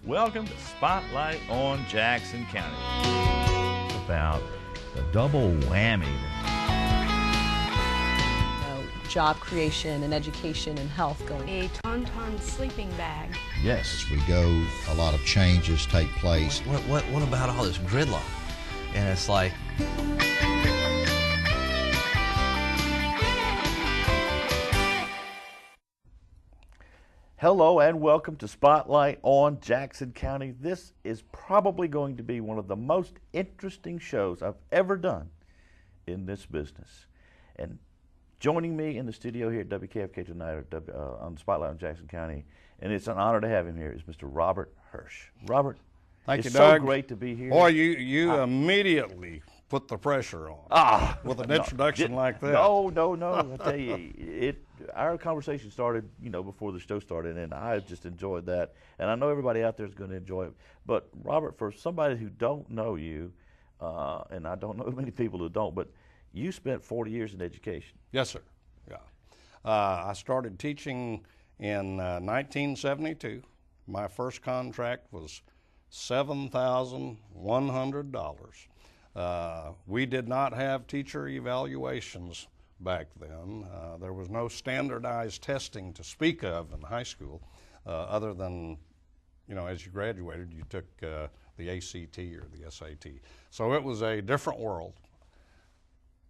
Welcome to Spotlight on Jackson County. About the double whammy. Job creation and education and health going. A Tauntaun sleeping bag. Yes. As we go, a lot of changes take place. What about all this gridlock? And it's like, Hello and welcome to Spotlight on Jackson County. This is probably going to be one of the most interesting shows I've ever done in this business. And joining me in the studio here at WKFK tonight on Spotlight on Jackson County, and it's an honor to have him here, is Mr. Robert Hirsch. Robert, Thank you, it's Doug. so great to be here. Boy, you immediately put the pressure on with an introduction like that. No. I tell you, our conversation started, before the show started, and I just enjoyed that. And I know everybody out there is going to enjoy it. But Robert, for somebody who don't know you, and I don't know many people who don't, but you spent 40 years in education. Yes, sir. Yeah. I started teaching in 1972. My first contract was $7,100. We did not have teacher evaluations back then. There was no standardized testing to speak of in high school, other than, as you graduated, you took the ACT or the SAT. So it was a different world.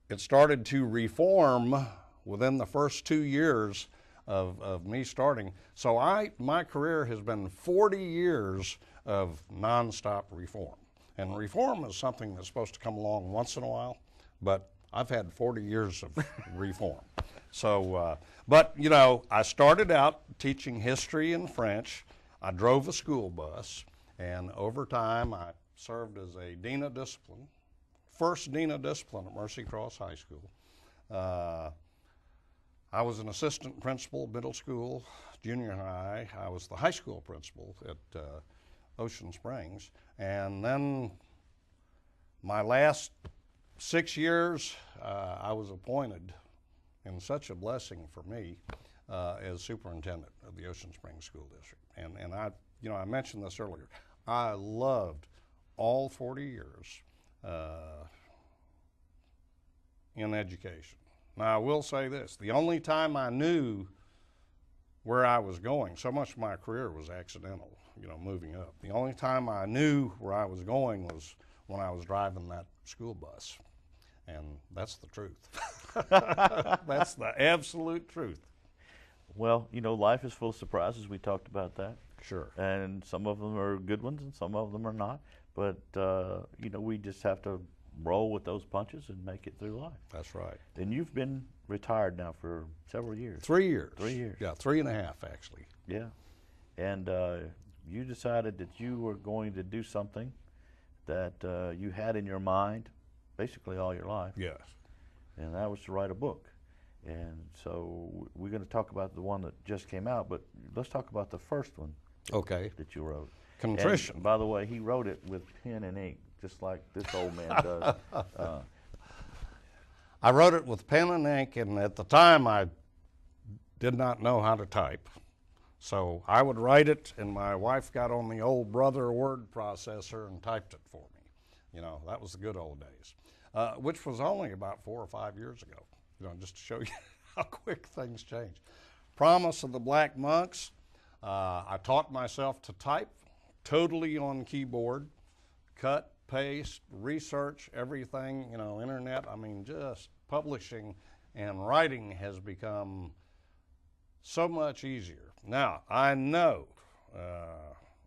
It started to reform within the first 2 years of me starting. So my career has been 40 years of nonstop reform. And reform is something that's supposed to come along once in a while, but I've had 40 years of reform. So, I started out teaching history and French. I drove a school bus, and over time I served as a dean of discipline, first dean of discipline at Mercy Cross High School. I was an assistant principal, middle school, junior high. I was the high school principal at Ocean Springs. And then my last 6 years, I was appointed, and such a blessing for me, as superintendent of the Ocean Springs School District. And I mentioned this earlier. I loved all 40 years in education. Now, I will say this, the only time I knew where I was going, so much of my career was accidental, moving up. The only time I knew where I was going was when I was driving that school bus. And that's the truth. That's the absolute truth. Well, life is full of surprises. We talked about that. Sure. And some of them are good ones and some of them are not. But, we just have to roll with those punches and make it through life. That's right. And you've been retired now for several years. 3 years. 3 years. Yeah, 3.5 actually. Yeah. And you decided that you were going to do something that you had in your mind basically all your life. Yes. And that was to write a book. And so we're going to talk about the one that just came out, but let's talk about the first one. Okay. That you wrote. Contrition. And by the way, he wrote it with pen and ink, just like this old man does. I wrote it with pen and ink, and at the time I did not know how to type. So I would write it, and my wife got on the old brother word processor and typed it for me. That was the good old days, which was only about 4 or 5 years ago, just to show you how quick things change. Promise of the Black Monks, I taught myself to type totally on keyboard, cut, paste, research, everything, internet. Just publishing and writing has become so much easier. Now, I know,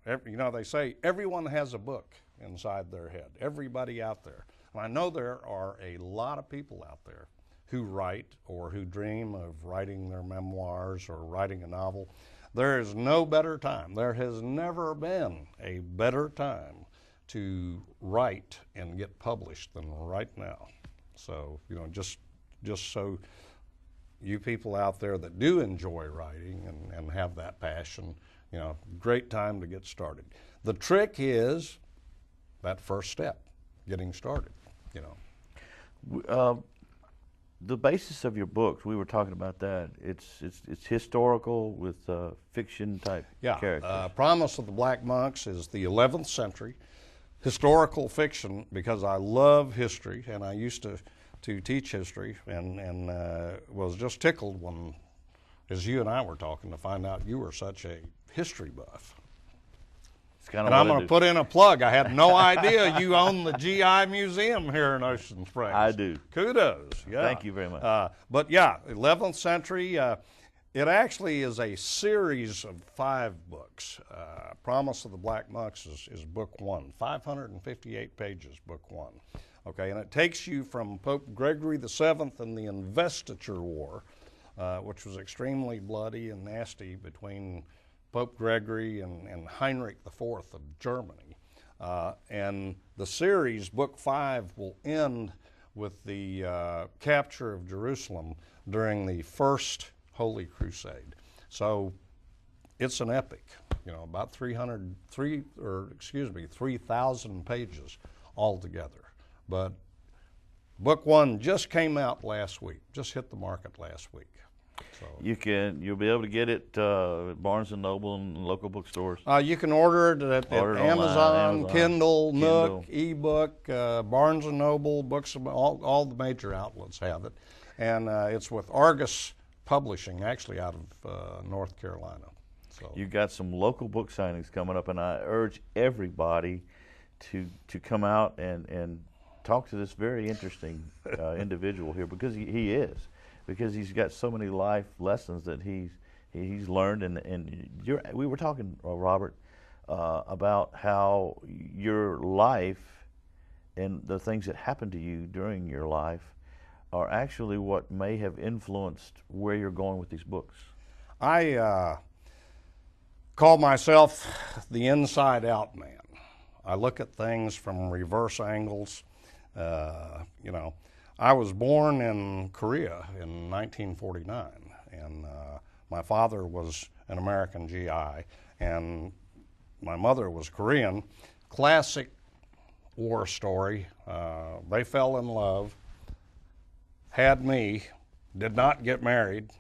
they say everyone has a book inside their head, everybody out there. And I know there are a lot of people out there who write or who dream of writing their memoirs or writing a novel. There is no better time. There has never been a better time to write and get published than right now. So, just so you people out there that do enjoy writing and have that passion, great time to get started. The trick is that first step, getting started, the basis of your books, we were talking about that. It's historical with fiction type characters. Promise of the Black Monks is the 11th century historical fiction because I love history, and I used to teach history, and was just tickled when, as you and I were talking, to find out you were such a history buff. And I'm going to put in a plug. I had no idea you own the GI Museum here in Ocean Springs. I do. Kudos. Yeah. Thank you very much. But yeah, 11th century. It actually is a series of 5 books. Promise of the Black Monks is book 1, 558 pages, book 1. Okay, and it takes you from Pope Gregory VII and the Investiture War, which was extremely bloody and nasty between Pope Gregory and Heinrich IV of Germany. And the series, book 5, will end with the capture of Jerusalem during the First Holy Crusade. So it's an epic, about 3,000 pages altogether. But book 1 just came out last week, just hit the market last week. So you'll be able to get it at Barnes & Noble and local bookstores. You can order it at Amazon, Kindle, Nook, ebook, Barnes & Noble, books. All the major outlets have it, and it's with Argus Publishing, actually out of North Carolina. So you've got some local book signings coming up, and I urge everybody to come out and talk to this very interesting individual here, because he is. Because he's got so many life lessons that he's learned, and we were talking, Robert, about how your life and the things that happened to you during your life are actually what may have influenced where you're going with these books. I call myself the inside-out man. I look at things from reverse angles. I was born in Korea in 1949, and my father was an American GI, and my mother was Korean. Classic war story. They fell in love, had me, did not get married.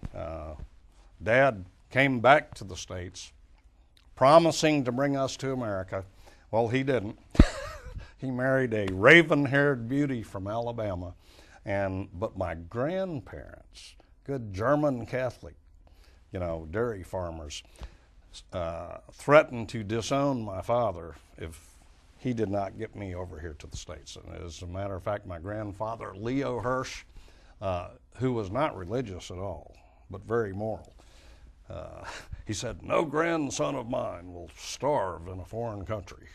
Dad came back to the States, promising to bring us to America. Well, he didn't. He married a raven-haired beauty from Alabama. But my grandparents, good German Catholic, dairy farmers, threatened to disown my father if he did not get me over here to the States. And as a matter of fact, my grandfather, Leo Hirsch, who was not religious at all, but very moral, he said, "No grandson of mine will starve in a foreign country.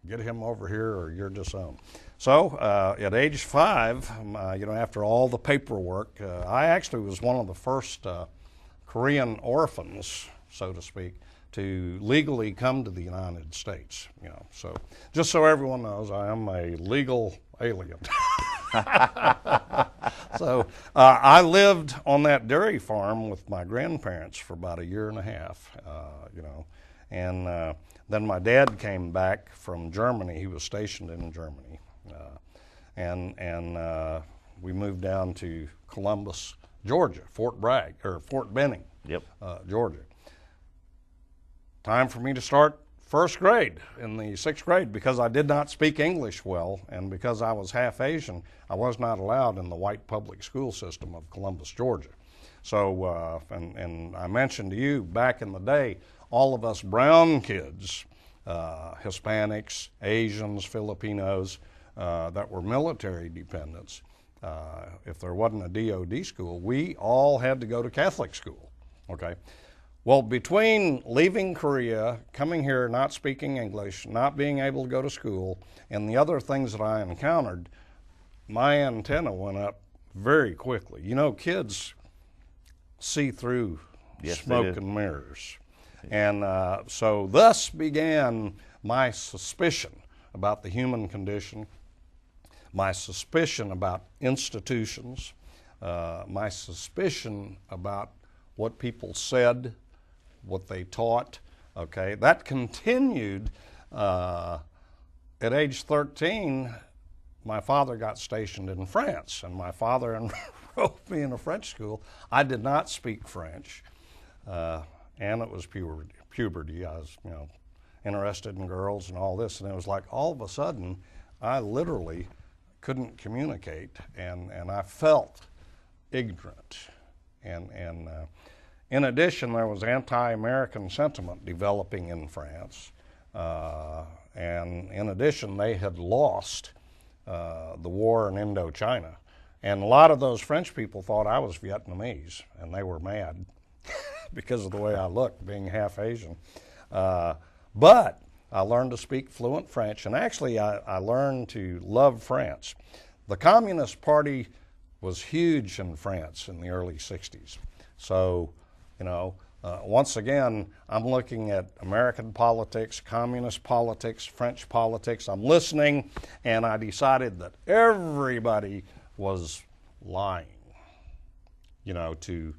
Get him over here or you're disowned." So at age 5, after all the paperwork, I actually was one of the first Korean orphans, so to speak, to legally come to the United States. So just so everyone knows, I am a legal alien. So I lived on that dairy farm with my grandparents for about a year and a half, and then my dad came back from Germany. He was stationed in Germany, and we moved down to Columbus, Georgia, Fort Benning, Georgia. Time for me to start first grade in the 6th grade. Because I did not speak English well, and because I was half Asian, I was not allowed in the white public school system of Columbus, Georgia. So, and I mentioned to you back in the day, all of us brown kids, Hispanics, Asians, Filipinos, that were military dependents, if there wasn't a DOD school, we all had to go to Catholic school, okay? Well, between leaving Korea, coming here, not speaking English, not being able to go to school, and the other things that I encountered, my antenna went up very quickly. Kids see through smoke and mirrors. And so thus began my suspicion about the human condition, my suspicion about institutions, my suspicion about what people said, what they taught. Okay, that continued at age 13. my father got stationed in France, and my father enrolled me in a French school. I did not speak French, and it was puberty. I was, interested in girls and all this, and it was like all of a sudden, I literally couldn't communicate, and I felt ignorant. And in addition, there was anti-American sentiment developing in France, and in addition, they had lost the war in Indochina. And a lot of those French people thought I was Vietnamese, and they were mad because of the way I looked, being half Asian. But I learned to speak fluent French, and actually I learned to love France. The Communist Party was huge in France in the early 60s. So, once again, I'm looking at American politics, communist politics, French politics. I'm listening, and I decided that everybody was lying, to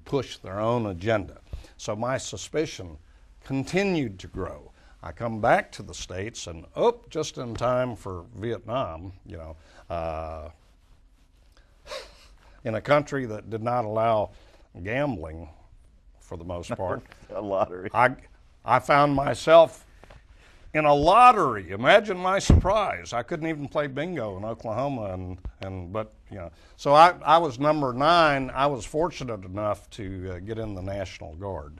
push their own agenda. So my suspicion continued to grow. I come back to the States, and just in time for Vietnam, in a country that did not allow gambling for the most part. A lottery. I found myself in a lottery. Imagine my surprise. I couldn't even play bingo in Oklahoma, so I was number 9. I was fortunate enough to get in the National Guard,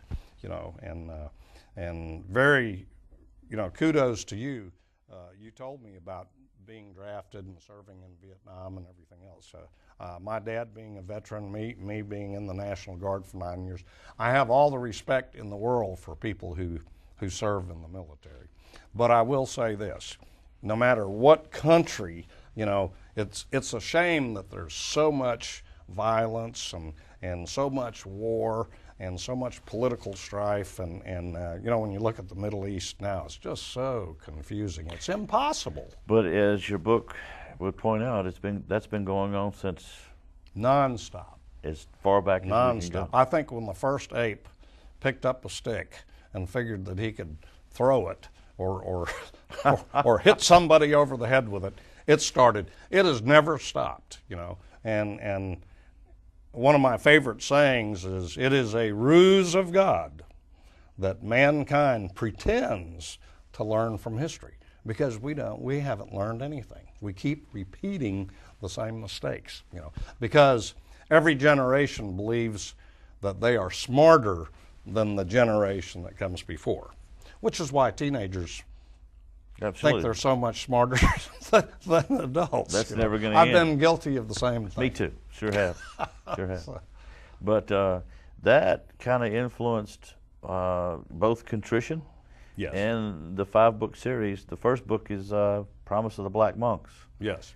and very, kudos to you. You told me about being drafted and serving in Vietnam and everything else. My dad being a veteran, me being in the National Guard for 9 years, I have all the respect in the world for people who serve in the military. But I will say this, no matter what country, it's a shame that there's so much violence and so much war and so much political strife, and when you look at the Middle East now, it's just so confusing. It's impossible. But as your book would point out, that's been going on since nonstop, as far back as we can go. I think when the first ape picked up a stick and figured that he could throw it or hit somebody over the head with it, it started. It has never stopped, and one of my favorite sayings is, it is a ruse of God that mankind pretends to learn from history, because we haven't learned anything. We keep repeating the same mistakes, because every generation believes that they are smarter than the generation that comes before, which is why teenagers think they're so much smarter than adults. That's never going to end. I've been guilty of the same thing. Me too. Sure have. Sure have. But that kind of influenced both Contrition and the 5-book series. The first book is Promise of the Black Monks. Yes.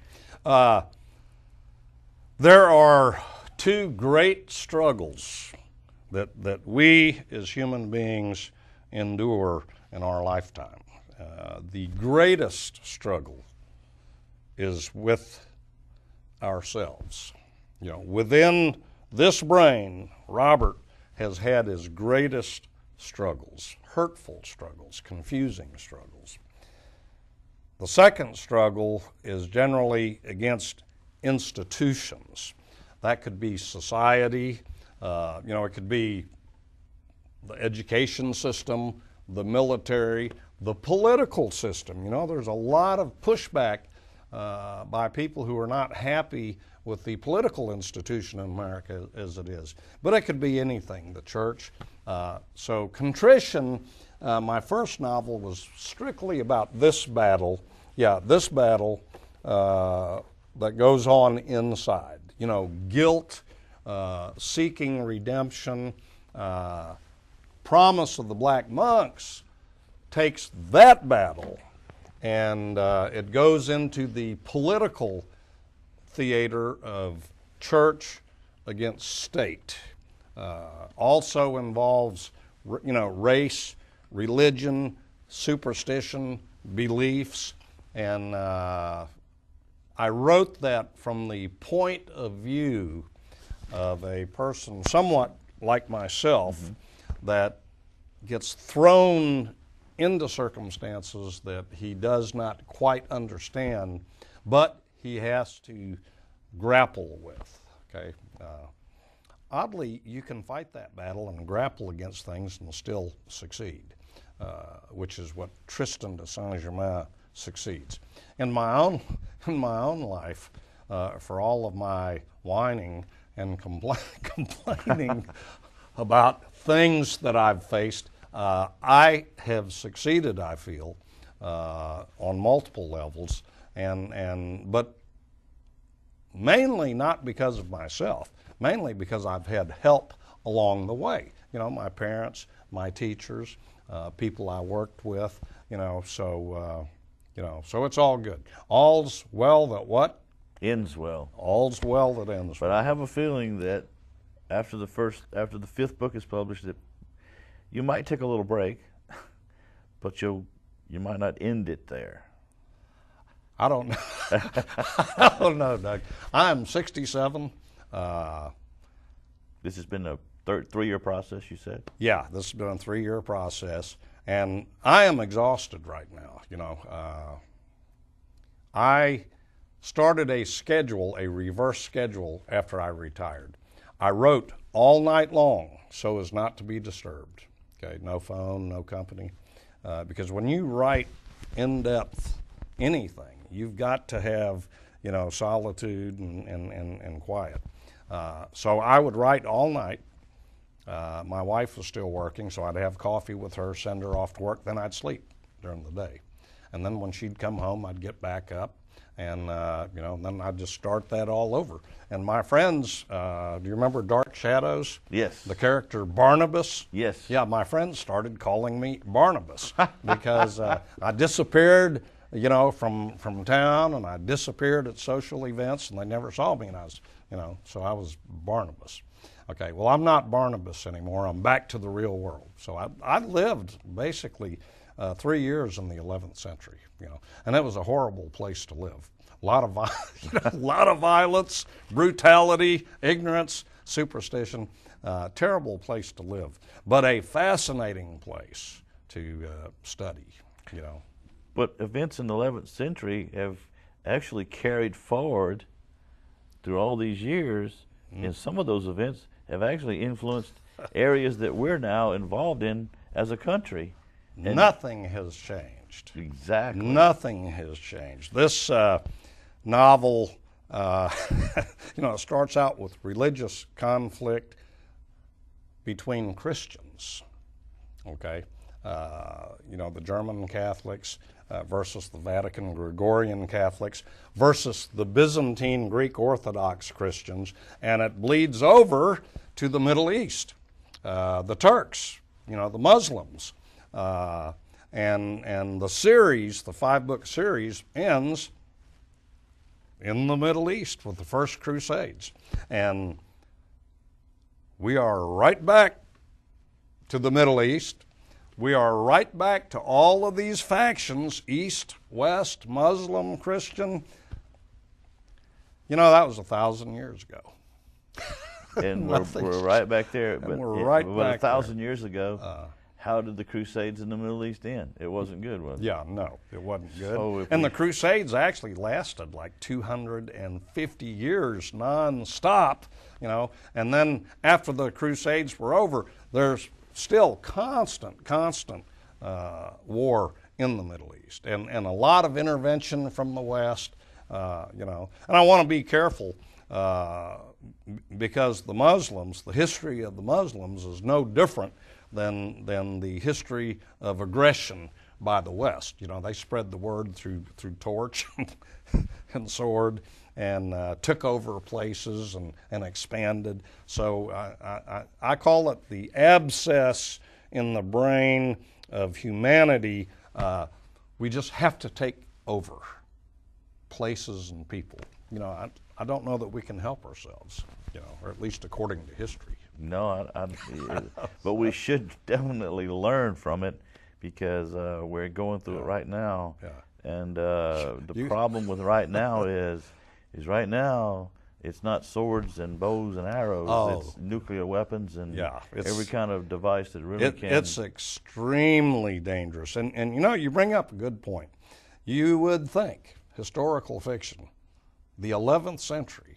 There are 2 great struggles that we as human beings endure in our lifetime. The greatest struggle is with ourselves. Within this brain, Robert has had his greatest struggles, hurtful struggles, confusing struggles. The second struggle is generally against institutions. That could be society, it could be the education system, the military, the political system. There's a lot of pushback by people who are not happy with the political institution in America as it is. But it could be anything, the church. So Contrition, my first novel, was strictly about this battle. This battle that goes on inside. Guilt, seeking redemption. Promise of the Black Monks takes that battle, and it goes into the political theater of church against state. Also involves, race, religion, superstition, beliefs, and I wrote that from the point of view of a person somewhat like myself that gets thrown into circumstances that he does not quite understand, but he has to grapple with. Okay, oddly, you can fight that battle and grapple against things and still succeed, which is what Tristan de Saint-Germain succeeds. In my own life, for all of my whining and complaining about things that I've faced, I have succeeded, I feel, on multiple levels, but mainly not because of myself, mainly because I've had help along the way. You know, my parents, my teachers, people I worked with, so it's all good. All's well that what? Ends well. All's well that ends well. But I have a feeling that after the fifth book is published, that you might take a little break, but you might not end it there. I don't know. I don't know, Doug. I'm 67. This has been a 3-year process, you said? Yeah, this has been a 3-year process, and I am exhausted right now. I started a reverse schedule after I retired. I wrote all night long so as not to be disturbed. Okay, no phone, no company, because when you write in-depth anything, you've got to have, solitude and quiet. So I would write all night. My wife was still working, so I'd have coffee with her, send her off to work, then I'd sleep during the day. And then when she'd come home, I'd get back up, and then I'd just start that all over. And my friends, do you remember Dark Shadows? Yes. The character Barnabas? Yes. Yeah, my friends started calling me Barnabas because I disappeared, from town, and I disappeared at social events, and they never saw me, and so I was Barnabas. Okay, well, I'm not Barnabas anymore. I'm back to the real world. So I lived basically 3 years in the 11th century, and it was a horrible place to live. A lot of violence, brutality, ignorance, superstition. Terrible place to live, but a fascinating place to study. But events in the 11th century have actually carried forward through all these years, and some of those events have actually influenced areas that we're now involved in as a country. And nothing has changed. Exactly. Nothing has changed. This novel, it starts out with religious conflict between Christians, okay? The German Catholics versus the Vatican Gregorian Catholics versus the Byzantine Greek Orthodox Christians, and it bleeds over to the Middle East, the Turks, the Muslims, and the series, the 5-book series, ends in the Middle East with the First Crusades, and we are right back to the Middle East. We are right back to all of these factions, East, West, Muslim, Christian. That was 1,000 years ago. And we're right back there. But 1,000 years ago, how did the Crusades in the Middle East end? It wasn't good, was it? Yeah, no, it wasn't good. So the Crusades actually lasted like 250 years nonstop, and then after the Crusades were over, there's still constant war in the Middle East, and a lot of intervention from the West, And I want to be careful because the history of the Muslims is no different than the history of aggression by the West. They spread the word through torch and sword, and took over places and expanded. So I call it the abscess in the brain of humanity. We just have to take over places and people. I don't know that we can help ourselves, or at least according to history. No, but we should definitely learn from it because we're going through it right now. Yeah. And the problem with right now is right now it's not swords and bows and arrows. It's nuclear weapons and every kind of device that really can. It's extremely dangerous. And you bring up a good point. You would think historical fiction the 11th century,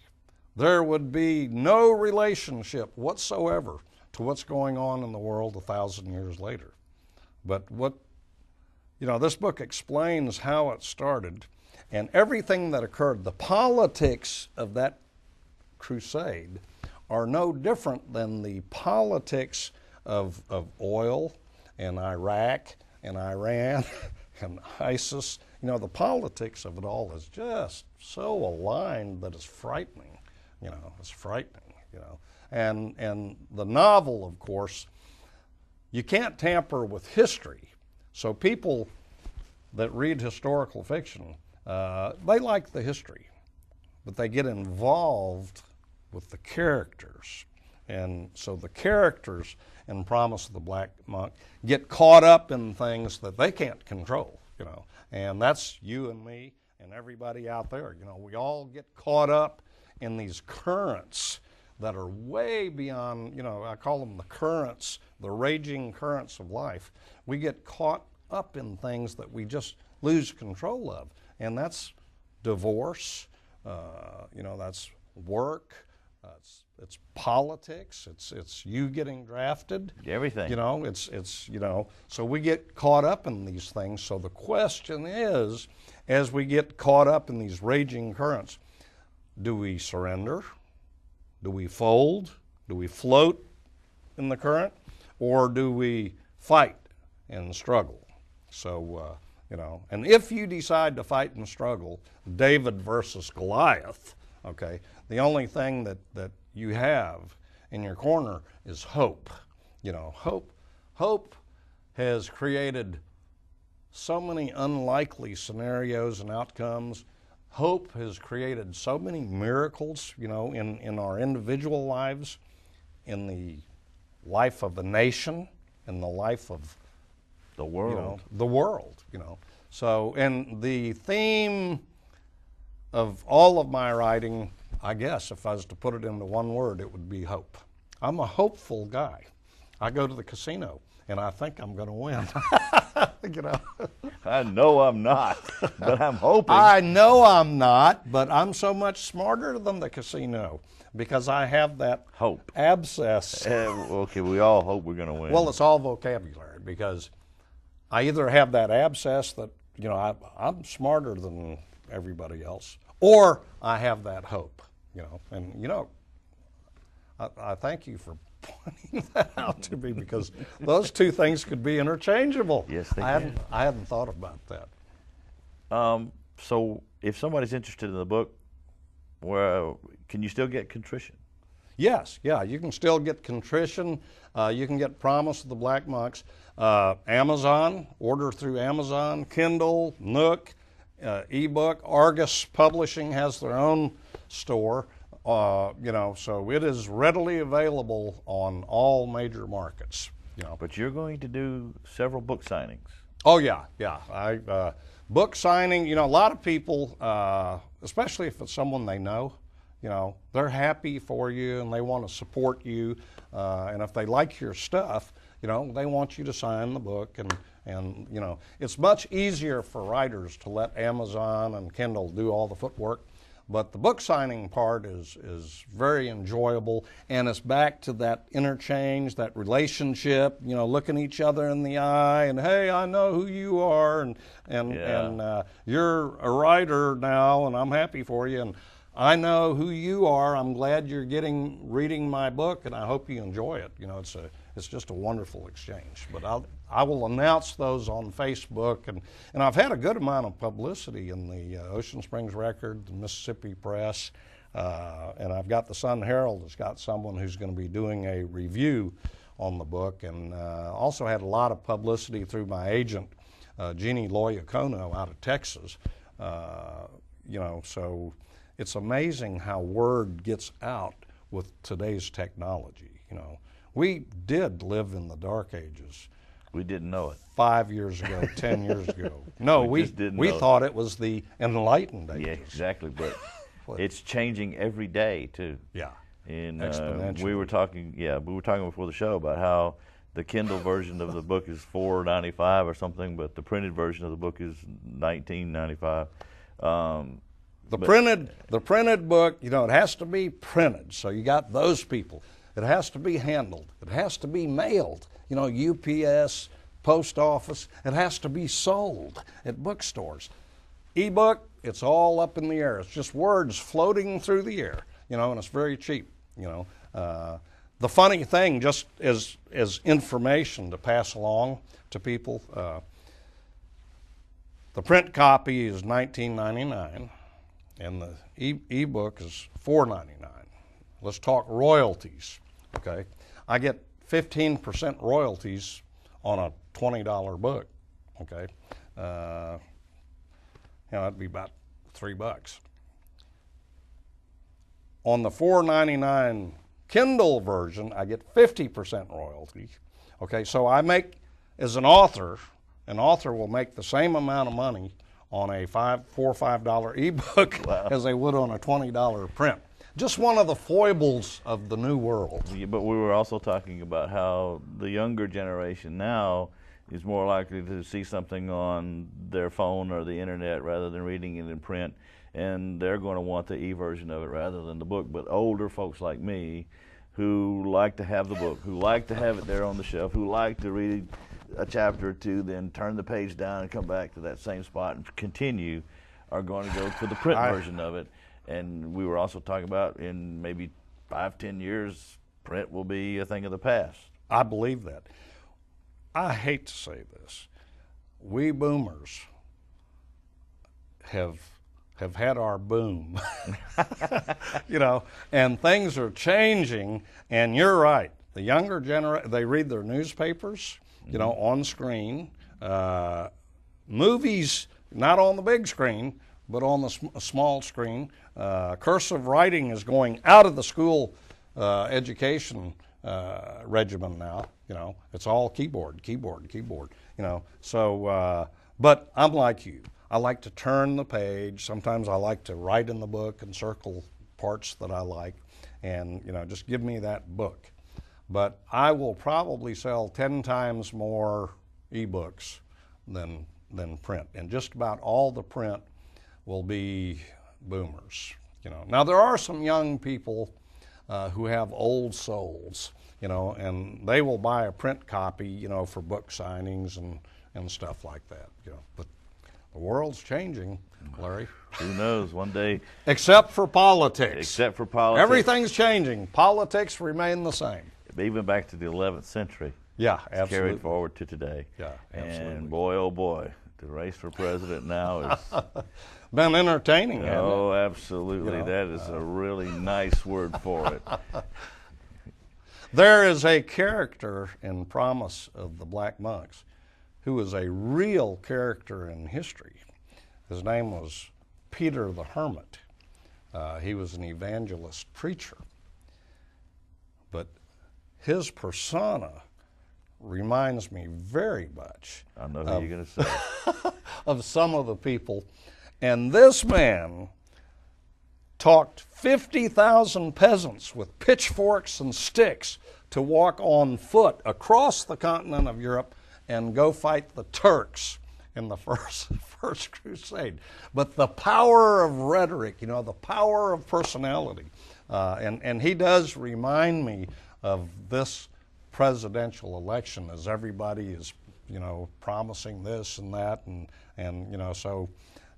there would be no relationship whatsoever to what's going on in the world 1,000 years later. But this book explains how it started and everything that occurred. The politics of that crusade are no different than the politics of oil and Iraq and Iran and ISIS. The politics of it all is just so aligned that it's frightening. It's frightening. And the novel, of course, you can't tamper with history. So people that read historical fiction, they like the history, but they get involved with the characters. And so the characters in Promise of the Black Monk get caught up in things that they can't control, and that's you and me and everybody out there. We all get caught up in these currents that are way beyond, I call them the currents, the raging currents of life. We get caught up in things that we just lose control of, and that's divorce, that's work, it's politics, it's you getting drafted, everything. So we get caught up in these things. So the question is, as we get caught up in these raging currents, do we surrender? Do we fold? Do we float in the current? Or do we fight and struggle? So, and if you decide to fight and struggle, David versus Goliath, okay, the only thing that you have in your corner is hope. Hope has created so many unlikely scenarios and outcomes. Hope has created so many miracles, in our individual lives, in the life of a nation, in the life of the world. The world. So, and the theme of all of my writing, I guess, if I was to put it into one word, it would be hope. I'm a hopeful guy. I go to the casino, and I think I'm going to win. I know I'm not, but I'm hoping. I know I'm not, but I'm so much smarter than the casino because I have that hope abscess. Okay, we all hope we're going to win. Well, it's all vocabulary because I either have that abscess that, I'm smarter than everybody else, or I have that hope, and, I thank you for pointing that out to me because those two things could be interchangeable. Yes, they can. I hadn't thought about that. So if somebody's interested in the book, can you still get Contrition? Yes, yeah, you can still get Contrition. You can get Promise of the Black Monks. Amazon, order through Amazon, Kindle, Nook, ebook. Argus Publishing has their own store. So it is readily available on all major markets. But you're going to do several book signings. Oh yeah. Book signing. A lot of people, especially if it's someone they know, they're happy for you and they want to support you. And if they like your stuff, they want you to sign the book. And it's much easier for writers to let Amazon and Kindle do all the footwork. But the book signing part is very enjoyable, and it's back to that interchange, that relationship, looking each other in the eye, and hey, I know who you are, and you're a writer now, and I'm happy for you, and I know who you are. I'm glad you're reading my book, and I hope you enjoy it. It's just a wonderful exchange. But I will announce those on Facebook, and I've had a good amount of publicity in the Ocean Springs Record, the Mississippi Press, and I've got the Sun Herald has got someone who's going to be doing a review on the book, and also had a lot of publicity through my agent, Jeannie Loyacono out of Texas. So it's amazing how word gets out with today's technology. We did live in the dark ages. We didn't know it. 5 years ago, 10 years ago. No, we thought it was the enlightened ages. Yeah, exactly. But it's changing every day too. Yeah. And exponentially. we were talking before the show about how the Kindle version of the book is $4.95 or something, but the printed version of the book is $19.95. The printed book, you know, it has to be printed. So you got those people. It has to be handled. It has to be mailed. You know, UPS, post office. It has to be sold at bookstores. E-book, it's all up in the air. It's just words floating through the air, you know, and it's very cheap, you know. The funny thing, just as information to pass along to people, the print copy is $19.99, and the e-book is $4.99. Let's talk royalties, okay? I get 15% royalties on a $20 book, okay? You know, that'd be about $3. On the $4.99 Kindle version, I get 50% royalty, okay? So I make, as an author will make the same amount of money on a $4 or $5 ebook as they would on a $20 print. Just one of the foibles of the new world. Yeah, but we were also talking about how the younger generation now is more likely to see something on their phone or the internet rather than reading it in print, and they're going to want the e-version of it rather than the book. But older folks like me who like to have the book, who like to have it there on the shelf, who like to read a chapter or two, then turn the page down and come back to that same spot and continue, are going to go for the print version of it. And we were also talking about in maybe 5-10 years, print will be a thing of the past. I believe that. I hate to say this. We boomers have had our boom, you know, and things are changing, and you're right. The younger generation, they read their newspapers, you know, on screen. Movies, not on the big screen, but on the small screen. Cursive writing is going out of the school education regimen now. You know, it's all keyboard, you know. So, but I'm like you. I like to turn the page. Sometimes I like to write in the book and circle parts that I like, and, you know, just give me that book. But I will probably sell 10 times more ebooks than print, and just about all the print will be boomers. You know, now there are some young people who have old souls, you know, and they will buy a print copy, you know, for book signings and stuff like that. You know, but the world's changing, Larry. Who knows? One day. Except for politics. Except for politics. Everything's changing. Politics remain the same. Even back to the 11th century. Yeah, absolutely. Carried forward to today. Yeah, absolutely. And boy, oh boy, the race for president now is been entertaining. Oh, absolutely. You know, that is a really nice word for it. There is a character in Promise of the Black Monks who is a real character in history. His name was Peter the Hermit. He was an evangelist preacher. But his persona reminds me very much I know who you're going to say. of some of the people. And this man talked 50,000 peasants with pitchforks and sticks to walk on foot across the continent of Europe and go fight the Turks in the first crusade. But the power of rhetoric, you know, the power of personality. And he does remind me of this presidential election, as everybody is, you know, promising this and that, and you know, so,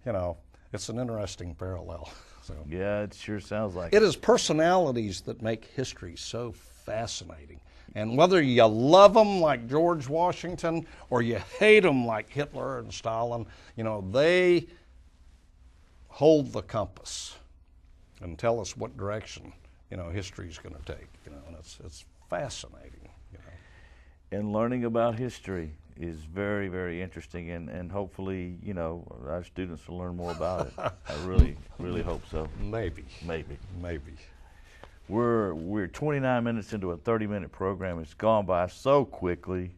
you know, it's an interesting parallel. So Yeah, it sure sounds like it is personalities that make history so fascinating. And whether you love them like George Washington or you hate them like Hitler and Stalin, you know, they hold the compass and tell us what direction, you know, history's going to take. You know, and it's fascinating. You know. And learning about history is very, very interesting, and hopefully, you know, our students will learn more about it. I really, really hope so. Maybe. We're 29 minutes into a 30-minute program. It's gone by so quickly.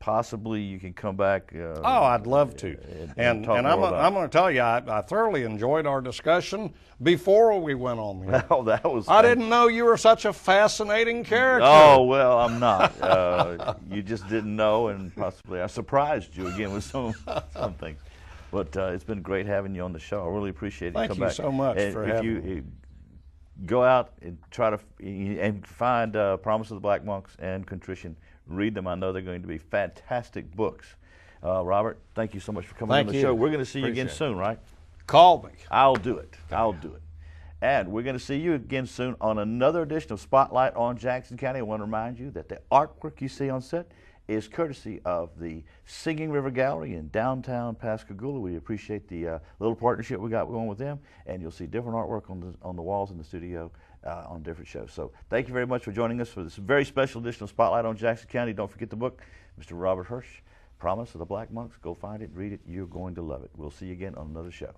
Possibly you can come back. I'd love to. And talk I'm more about going to tell you, I thoroughly enjoyed our discussion before we went on the air. Oh, that was. I didn't know you were such a fascinating character. Oh, well, I'm not. You just didn't know, and possibly I surprised you again with some things. But it's been great having you on the show. I really appreciate it. Thank Come you back. so much And for if having you me. go out and try to and find Promise of the Black Monks and Contrition, read them. I know they're going to be fantastic books. Robert, thank you so much for coming Thank on the you. show. We're going to see you again Appreciate it. soon, right? Call me. I'll do it. I'll do it. And we're going to see you again soon on another edition of Spotlight on Jackson County. I want to remind you that the artwork you see on set is courtesy of the Singing River Gallery in downtown Pascagoula. We appreciate the little partnership we got going with them, and you'll see different artwork on the walls in the studio on different shows. So thank you very much for joining us for this very special edition of Spotlight on Jackson County. Don't forget the book, Mr. Robert Hirsch, Promise of the Black Monks. Go find it, read it. You're going to love it. We'll see you again on another show.